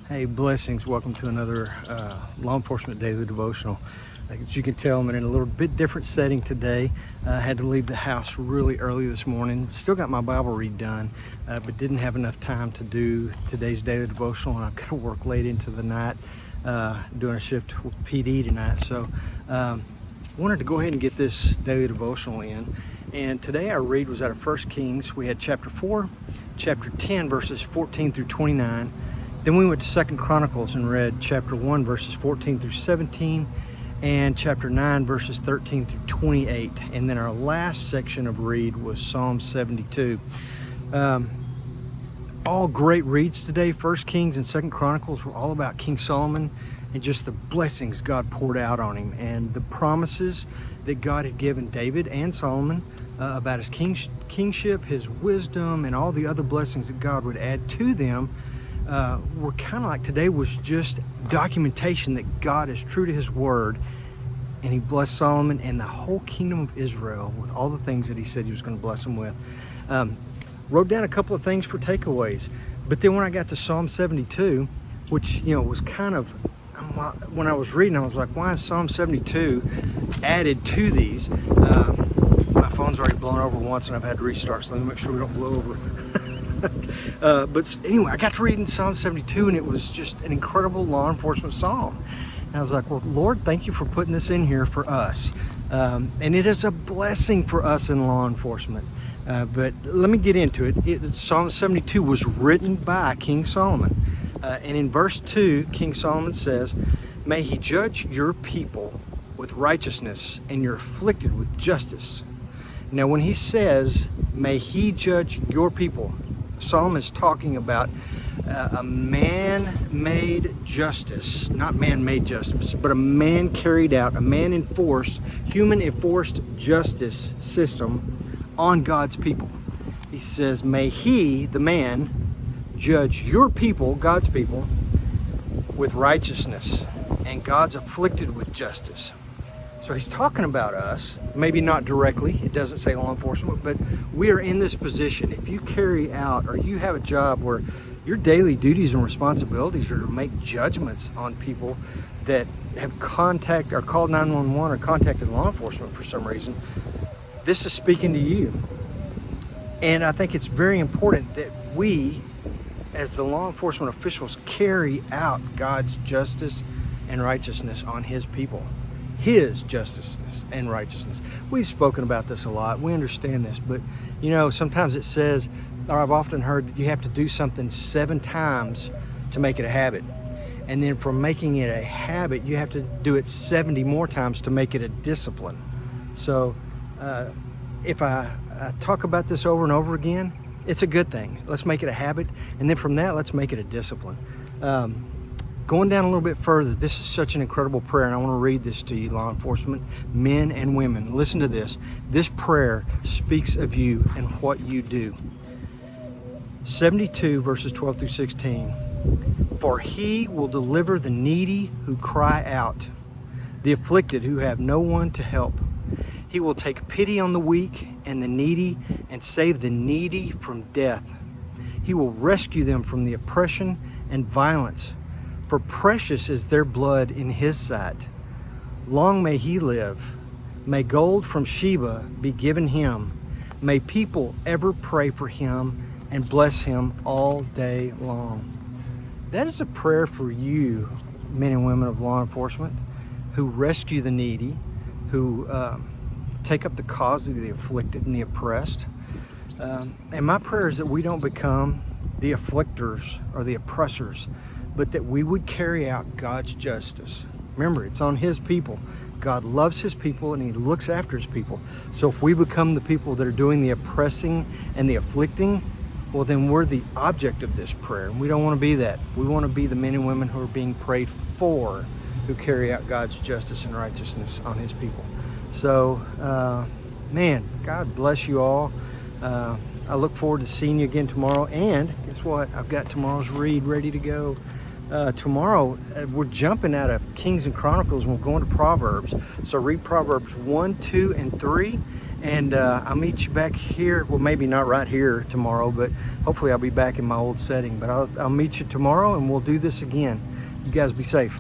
Hey, blessings. Welcome to another Law Enforcement Daily Devotional. As you can tell, I'm in a little bit different setting today. I had to leave the house really early this morning. Still got my Bible read done, but didn't have enough time to do today's Daily Devotional, and I've got to work late into the night doing a shift with PD tonight. So wanted to go ahead and get this Daily Devotional in. And today our read was out of 1 Kings. We had chapter 4, chapter 10, verses 14 through 29. Then we went to 2 Chronicles and read chapter 1, verses 14 through 17, and chapter 9, verses 13 through 28. And then our last section of read was Psalm 72. All great reads today. 1 Kings and 2 Chronicles were all about King Solomon and just the blessings God poured out on him and the promises that God had given David and Solomon about his kingship, his wisdom, and all the other blessings that God would add to them. Were kind of like today was just documentation that God is true to his word, and he blessed Solomon and the whole kingdom of Israel with all the things that he said he was going to bless them with. Wrote down a couple of things for takeaways, but then when I got to Psalm 72, which was kind of, when I was reading, I was like, why is Psalm 72 added to these? My phone's already blown over once and I've had to restart, so let me make sure we don't blow over. But anyway, I got to read in Psalm 72, and it was just an incredible law enforcement psalm. And I was like, well, Lord, thank you for putting this in here for us. And it is a blessing for us in law enforcement. But let me get into it. Psalm 72 was written by King Solomon. And in verse 2, King Solomon says, "May he judge your people with righteousness and your afflicted with justice." Now, when he says, "May he judge your people," Solomon is talking about a man-made justice, not man-made justice, but a man carried out, a man enforced, human enforced justice system on God's people. He says, may he, the man, judge your people, God's people, with righteousness, and God's afflicted with justice. So he's talking about us, maybe not directly, it doesn't say law enforcement, but we are in this position. If you carry out or you have a job where your daily duties and responsibilities are to make judgments on people that have contact or called 911 or contacted law enforcement for some reason, this is speaking to you. And I think it's very important that we, as the law enforcement officials, carry out God's justice and righteousness on his people. His justice and righteousness. We've spoken about this a lot. We understand this, but sometimes it says, or I've often heard, that you have to do something 7 times to make it a habit. And then from making it a habit, you have to do it 70 more times to make it a discipline. So if I talk about this over and over again, it's a good thing. Let's make it a habit. And then from that, let's make it a discipline. Going down a little bit further, this is such an incredible prayer, and I want to read this to you, law enforcement, men and women. Listen to this. This prayer speaks of you and what you do. 72 verses 12 through 16. "For he will deliver the needy who cry out, the afflicted who have no one to help. He will take pity on the weak and the needy and save the needy from death. He will rescue them from the oppression and violence. For precious is their blood in his sight. Long may he live. May gold from Sheba be given him. May people ever pray for him and bless him all day long." That is a prayer for you, men and women of law enforcement, who rescue the needy, who take up the cause of the afflicted and the oppressed. And my prayer is that we don't become the afflictors or the oppressors, but that we would carry out God's justice. Remember, it's on his people. God loves his people and he looks after his people. So if we become the people that are doing the oppressing and the afflicting, well, then we're the object of this prayer. And we don't want to be that. We want to be the men and women who are being prayed for, who carry out God's justice and righteousness on his people. So, man, God bless you all. I look forward to seeing you again tomorrow. And guess what? I've got tomorrow's read ready to go. Tomorrow, we're jumping out of Kings and Chronicles and we're going to Proverbs. So read Proverbs 1, 2, and 3. And I'll meet you back here. Well, maybe not right here tomorrow, but hopefully I'll be back in my old setting. But I'll meet you tomorrow and we'll do this again. You guys be safe.